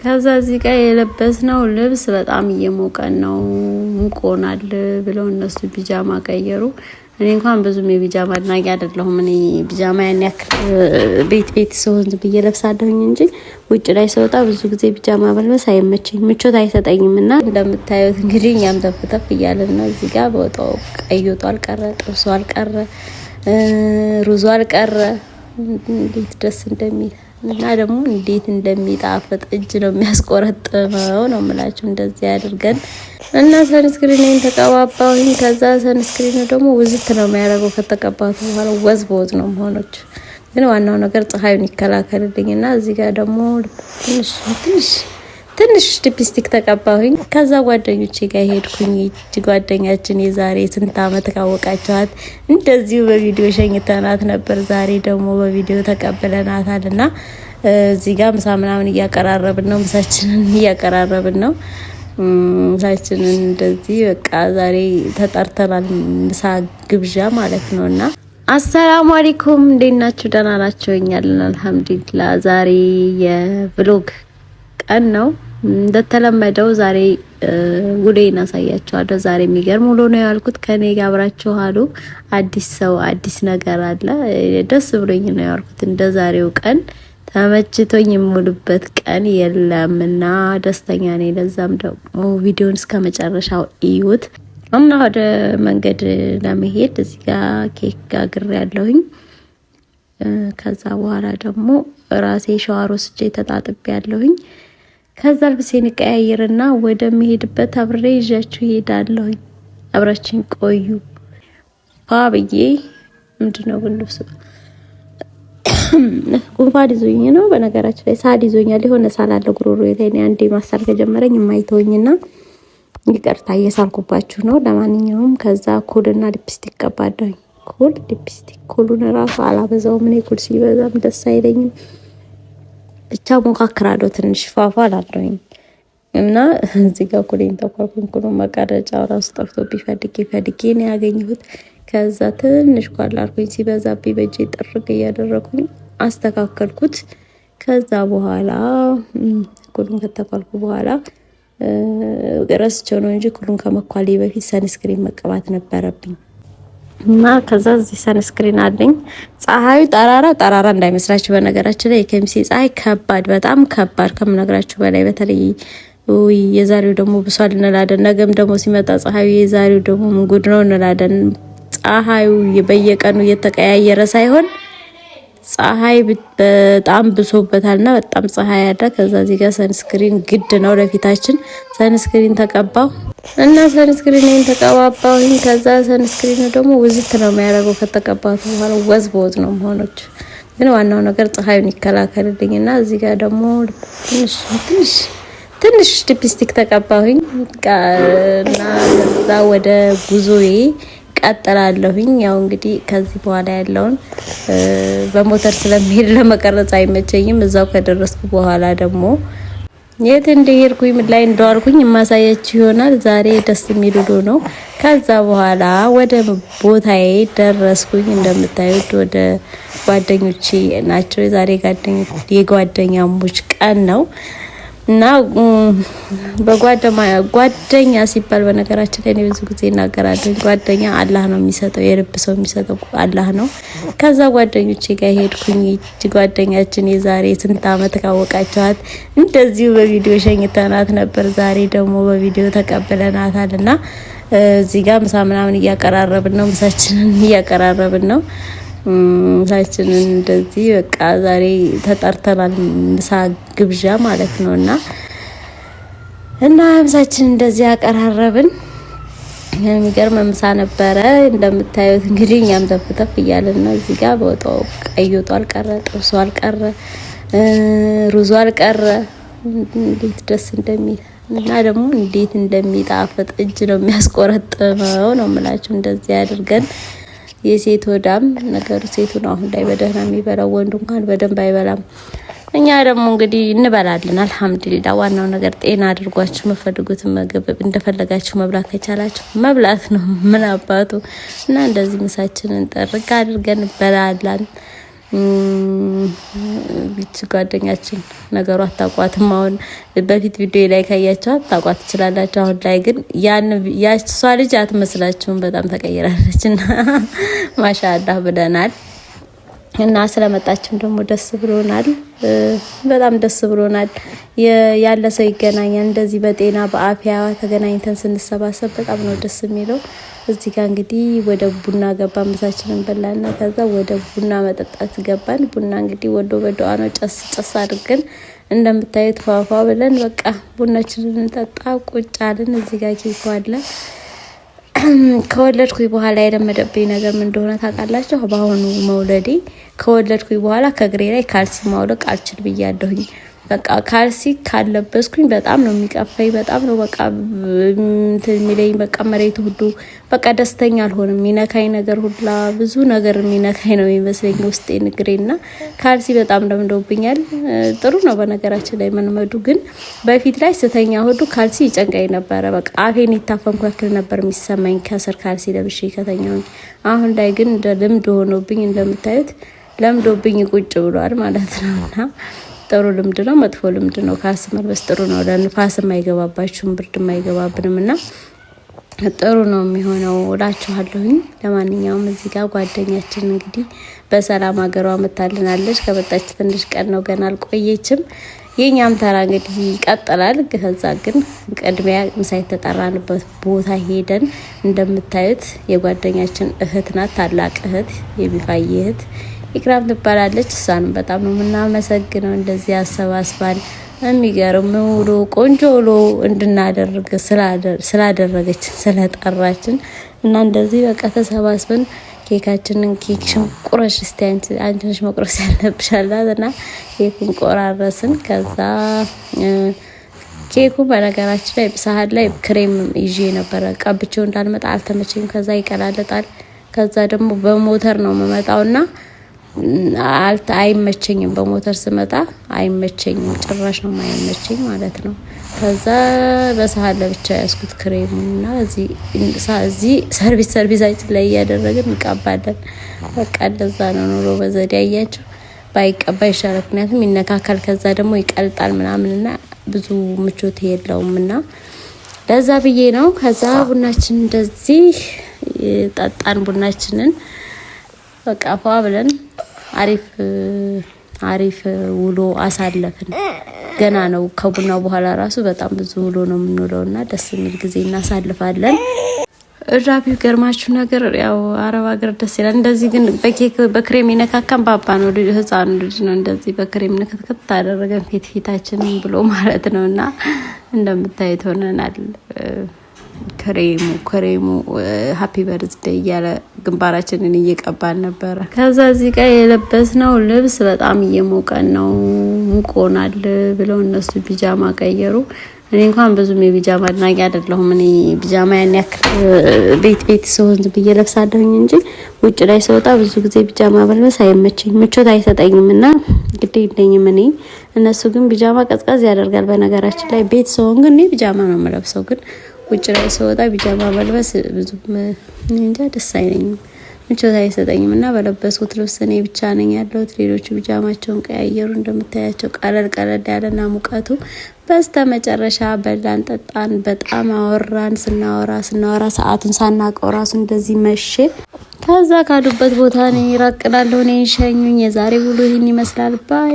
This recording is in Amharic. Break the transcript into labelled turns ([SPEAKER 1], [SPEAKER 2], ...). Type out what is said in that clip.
[SPEAKER 1] ከዛ እዚህ ጋር የለበስነው ልብስ በጣም እየሞቀን ነው ሙቆናል ብለው እነሱ ቢጃማ ቀየሩ። እኔ እንኳን ብዙም የቢጃማ አድናቂ አይደለሁም። እኔ ቢጃማ ያን ያክል ቤት ሰውን ብዬ ለብሳለሁኝ እንጂ ውጭ ላይ ስወጣ ብዙ ጊዜ ቢጃማ መልበስ አይመቸኝም፣ ምቾት አይሰጠኝም። እና እንደምታዩት እንግዲህ እኛም ተፍተፍ እያለን ነው። እዚህ ጋር በወጣው ቀይ ወጡ አልቀረ፣ ጥብሱ አልቀረ፣ ሩዙ አልቀረ። እንዴት ደስ እንደሚል እና ደግሞ እንዴት እንደሚጣፍጥ እጅ ነው የሚያስቆረጥመው ነው የምላችሁ። እንደዚህ አድርገን እና ሰንስክሪን ተቀባባሁኝ። ከዛ ሰንስክሪኑ ደግሞ ውዝት ነው የሚያደርገው ከተቀባቱ በኋላ ወዝ በወዝ ነው መሆኖች። ግን ዋናው ነገር ፀሐዩን ይከላከልልኝና እዚህ ጋር ደግሞ ትንሽ ሊፕስቲክ ተቀባሁኝ። ከዛ ጓደኞቼ ጋር ሄድኩኝ። ጓደኛችን የዛሬ ስንት አመት ካወቃችኋት እንደዚሁ በቪዲዮ ሸኝተናት ነበር። ዛሬ ደግሞ በቪዲዮ ተቀብለናታልና እዚህ ጋር ምሳ ምናምን እያቀራረብን ነው። ምሳችንን እያቀራረብን ነው። ምሳችንን እንደዚህ በቃ ዛሬ ተጠርተናል፣ ምሳ ግብዣ ማለት ነውና አሰላሙ አለይኩም። እንዴት ናችሁ? ደህና ናችሁ? እኛለን አልሐምዱሊላህ። ዛሬ የቭሎግ ቀን ነው። እንደተለመደው ዛሬ ውሎዬን አሳያችኋለሁ። ዛሬ የሚገርም ውሎ ነው ያልኩት። ከኔ ጋር አብራችሁ አሉ። አዲስ ሰው አዲስ ነገር አለ። ደስ ብሎኝ ነው ያልኩት። እንደ ዛሬው ቀን ተመችቶኝ የምውልበት ቀን የለምና ደስተኛ ነኝ። ለዛም ደግሞ ቪዲዮን እስከ መጨረሻው እዩት እና ወደ መንገድ ለመሄድ እዚህ ጋር ኬክ ጋግሬ ያለሁኝ። ከዛ በኋላ ደግሞ ራሴ ሻወር ወስጄ ተጣጥቤ ያለሁኝ። ከዛ ልብሴን ቀያይርና ወደ መሄድበት አብሬ ይዣችሁ ሄዳለሁኝ። አብራችን ቆዩ። ባብዬ ምንድነው ግን ልብሱ ጉንፋን ይዞኝ ነው። በነገራችን ላይ ሳድ ይዞኛል። የሆነ ሳል አለ ጉሮሮዬ ላይ አንዴ ማሳል ከጀመረኝ የማይተውኝና ይቅርታ እየሳልኩባችሁ ነው። ለማንኛውም ከዛ ኩልና ሊፕስቲክ ቀባለሁኝ። ኩሉን ራሱ አላበዛውም። እኔ ኩል ሲበዛም ደስ አይለኝም። ብቻ ሞካክራለሁ። ትንሽ ፋፋ አላለሁኝ እና እዚህ ጋር ኩሌን ተኳኩኝ። ኩሉ መቀረጫው ራሱ ጠፍቶብኝ ፈልጌ ነው ያገኘሁት። ከዛ ትንሽ ኳል አልኩኝ። ሲበዛብኝ በእጄ ጥርግ እያደረኩኝ አስተካከልኩት። ከዛ በኋላ ኩሉን ከተኳልኩ በኋላ ረስቼው ነው እንጂ ኩሉን ከመኳሌ በፊት ሰንስክሪን መቀባት ነበረብኝ። እና ከዛ እዚህ ሰንስክሪን አለኝ። ፀሐዩ ጠራራ እንዳይመስላችሁ። በነገራችን ላይ የኬሚሲ ፀሐይ ከባድ፣ በጣም ከባድ ከምነግራችሁ በላይ። በተለይ የዛሬው ደግሞ ብሷል እንላለን። ነገም ደግሞ ሲመጣ ፀሐዩ የዛሬው ደግሞ ምን ጉድ ነው እንላለን። ፀሐዩ በየቀኑ እየተቀያየረ ሳይሆን ፀሐይ በጣም ብሶበታልና በጣም ፀሐይ ያለ። ከዛ እዚህ ጋር ሰንስክሪን ግድ ነው ለፊታችን። ሰንስክሪን ተቀባው እና ሰንስክሪን ተቀባባሁኝ። ከዛ ሰንስክሪኑ ደግሞ ውዝት ነው የሚያደርገው ከተቀባቱ በኋላ ወዝ በወዝ ነው መሆኖች። ግን ዋናው ነገር ፀሐዩን ይከላከልልኝና እዚህ ጋር ደግሞ ትንሽ ሊፕስቲክ ተቀባሁኝ እና ከዛ ወደ ጉዞዬ ቀጥላለሁኝ። ያው እንግዲህ ከዚህ በኋላ ያለውን በሞተር ስለሚሄድ ለመቀረጽ አይመቸኝም። እዛው ከደረስኩ በኋላ ደግሞ የት እንደሄድኩኝ ምን ላይ እንደዋልኩኝ የማሳያችሁ ይሆናል። ዛሬ ደስ የሚል ውሎ ነው። ከዛ በኋላ ወደ ቦታዬ ደረስኩኝ። እንደምታዩት ወደ ጓደኞቼ ናቸው። የዛሬ የጓደኛሞች ቀን ነው እና ጓደኛ ሲባል በነገራችን ላይ ብዙ ጊዜ እናገራለሁ። ጓደኛ አላህ ነው የሚሰጠው፣ የልብ ሰው የሚሰጠው አላህ ነው። ከዛ ጓደኞቼ ጋር ሄድኩኝ። ጓደኛችን የዛሬ ስንት አመት ካወቃችኋት እንደዚሁ በቪዲዮ ሸኝተናት ነበር። ዛሬ ደግሞ በቪዲዮ ተቀብለናታልና እዚህ ጋር ምሳ ምናምን እያቀራረብን ነው። ምሳችንን እያቀራረብን ነው። ምሳችንን እንደዚህ በቃ ዛሬ ተጠርተናል፣ ምሳ ግብዣ ማለት ነውና ምሳችንን እንደዚህ አቀራረብን። የሚገርም ምሳ ነበረ። እንደምታዩት እንግዲህ እኛም ተፍተፍ እያለን ነው። እዚህ ጋር በወጣው ቀይ ወጡ አልቀረ፣ ጥብሱ አልቀረ፣ ሩዙ አልቀረ። እንዴት ደስ እንደሚል እና ደግሞ እንዴት እንደሚጣፍጥ እጅ ነው የሚያስቆረጥመው ነው የምላችሁ። እንደዚህ አድርገን የሴት ወዳም ነገሩ ሴቱ ነው አሁን ላይ በደህና የሚበላው። ወንዱ እንኳን በደንብ አይበላም። እኛ ደግሞ እንግዲህ እንበላለን አልሐምዱሊላህ። ዋናው ነገር ጤና አድርጓችሁ መፈልጉትን ምግብ እንደፈለጋችሁ መብላት ከቻላችሁ መብላት ነው። ምን አባቱ እና እንደዚህ ምሳችንን ጠርቅ አድርገን እንበላለን። ቢች ጓደኛችን ነገሩ አታቋትም። አሁን በፊት ቪዲዮ ላይ ካያችኋት ታቋት ትችላላችሁ። አሁን ላይ ግን ያሷ ልጅ አትመስላችሁም፣ በጣም ተቀይራለችና ማሻአላህ ብለናል። እና ስለመጣችም ደግሞ ደስ ብሎናል፣ በጣም ደስ ብሎናል። ያለ ሰው ይገናኛል እንደዚህ በጤና በአፍያ ተገናኝተን ስንሰባሰብ በጣም ነው ደስ የሚለው። እዚህ ጋር እንግዲህ ወደ ቡና ገባን፣ ምሳችንን በላና ከዛ ወደ ቡና መጠጣት ገባን። ቡና እንግዲህ ወዶ በዶአ ነው ጨስ ጨስ አድርገን እንደምታዩት ፏፏ ብለን በቃ ቡናችንን እንጠጣ ቁጭ አልን። እዚህ ጋር ኬክ አለ። ከወለድኩኝ በኋላ የለመደብኝ ነገር ምን እንደሆነ ታውቃላችሁ? በአሁኑ መውለዴ ከወለድኩኝ በኋላ ከእግሬ ላይ ካልሲ ማውለቅ አልችል ብያለሁኝ። በቃ ካልሲ ካለበስኩኝ በጣም ነው የሚቀፈኝ፣ በጣም ነው በቃ የሚለኝ። በቃ መሬት ሁሉ በቃ ደስተኛ አልሆንም። የሚነካኝ ነገር ሁላ ብዙ ነገር የሚነካኝ ነው የሚመስለኝ ውስጤ ንግሬና ካልሲ በጣም ደምዶብኛል። ጥሩ ነው በነገራችን ላይ መልመዱ፣ ግን በፊት ላይ ስተኛ ሁሉ ካልሲ ይጨንቀኝ ነበረ። በቃ አፌን ይታፈንኩ ያክል ነበር የሚሰማኝ ከስር ካልሲ ለብሼ ከተኛው። አሁን ላይ ግን እንደ ልምድ ሆኖብኝ እንደምታዩት ለምዶብኝ ቁጭ ብሏል ማለት ነውና ጥሩ ልምድ ነው፣ መጥፎ ልምድ ነው። ካልሲ መልበስ ጥሩ ነው፣ ለንፋስም አይገባባችሁም ብርድም አይገባብንም እና ጥሩ ነው የሚሆነው እላችኋለሁኝ። ለማንኛውም እዚህ ጋር ጓደኛችን እንግዲህ በሰላም ሀገሯ መታልናለች። ከመጣች ትንሽ ቀን ነው፣ ገና አልቆየችም። የኛም ተራ እንግዲህ ይቀጥላል። ከዛ ግን ቅድሚያ ምሳ የተጠራንበት ቦታ ሄደን እንደምታዩት የጓደኛችን እህት ናት፣ ታላቅ እህት የቢፋዬ እህት ኢክራም ትባላለች። እሷንም በጣም ነው የምናመሰግነው እንደዚህ አሰባስባን የሚገርም ውሎ ቆንጆ ውሎ እንድናደርግ ስላደረገች ስለጠራችን እና እንደዚህ በቃ ተሰባስበን ኬካችንን ኬክሽን ቁረሽ እስቲ አንቺ ነሽ መቁረስ ያለብሻላት እና ኬኩን ቆራረስን። ከዛ ኬኩ በነገራችን ላይ ሳህን ላይ ክሬም ይዤ ነበረ፣ ቀብቼው እንዳልመጣ አልተመቸኝም። ከዛ ይቀላለጣል። ከዛ ደግሞ በሞተር ነው የምመጣውና አይመቸኝም፣ በሞተር ስመጣ አይመቸኝም፣ ጭራሽ ነው አይመቸኝ ማለት ነው። ከዛ በሳህን ለብቻ ያስኩት ክሬሙና እዚህ ሰርቪሳችን ላይ እያደረግን እንቀባለን። በቃ እንደዛ ነው ኑሮ በዘዴ አያቸው። ባይቀባ ይሻላል፣ ምክንያቱም ይነካካል፣ ከዛ ደግሞ ይቀልጣል ምናምንና ብዙ ምቾት የለውምና ለዛ ብዬ ነው። ከዛ ቡናችን እንደዚህ ጠጣን። ቡናችንን በቃ ፏ ብለን አሪፍ ውሎ አሳለፍን። ገና ነው ከቡናው በኋላ ራሱ በጣም ብዙ ውሎ ነው የምንውለውና ደስ የሚል ጊዜ እናሳልፋለን። እራቢው ገርማችሁ ነገር ያው አረብ ሀገር ደስ ይላል። እንደዚህ ግን በኬክ በክሬም ይነካካን ባባ ነው ህፃኑ ልጅ ነው እንደዚህ በክሬም ነከተከተ ታደረገን ፊታችንን ብሎ ማለት ነውና እንደምታዩት ሆነናል። ክሬሙ ሃፒ በርዝዴይ እያለ ግንባራችንን እየቀባን ነበረ። ከዛ እዚህ ጋር የለበስነው ልብስ በጣም እየሞቀን ነው፣ ሙቆናል ብለው እነሱ ቢጃማ ቀየሩ። እኔ እንኳን ብዙም የቢጃማ አድናቂ አይደለሁም። እኔ ቢጃማ ያን ያክል ቤት ስሆን ብዬ ለብሳለሁኝ እንጂ ውጭ ላይ ስወጣ ብዙ ጊዜ ቢጃማ መልበስ አይመቸኝም፣ ምቾት አይሰጠኝም እና ግድ የለኝም እኔ። እነሱ ግን ቢጃማ ቀዝቀዝ ያደርጋል። በነገራችን ላይ ቤት ስሆን ግን እኔ ቢጃማ ነው የምለብሰው፣ ግን ውጭ ላይ ስወጣ ቢጃማ መልበስ ብዙም እንጃ ደስ አይለኝም፣ ምቾት አይሰጠኝም እና በለበስኩት ልብስ እኔ ብቻ ነኝ ያለሁት። ሌሎቹ ቢጃማቸውን ቀያየሩ። እንደምታያቸው ቀለል ያለና ሙቀቱ በስተ መጨረሻ በላን ጠጣን፣ በጣም አወራን። ስናወራ ሰዓቱን ሳናውቀው ራሱ እንደዚህ መሸ። ከዛ ካሉበት ቦታ እኔ ራቅላለሁ፣ እኔ ሸኙኝ። የዛሬ ውሎ ይህን ይመስላል። ባይ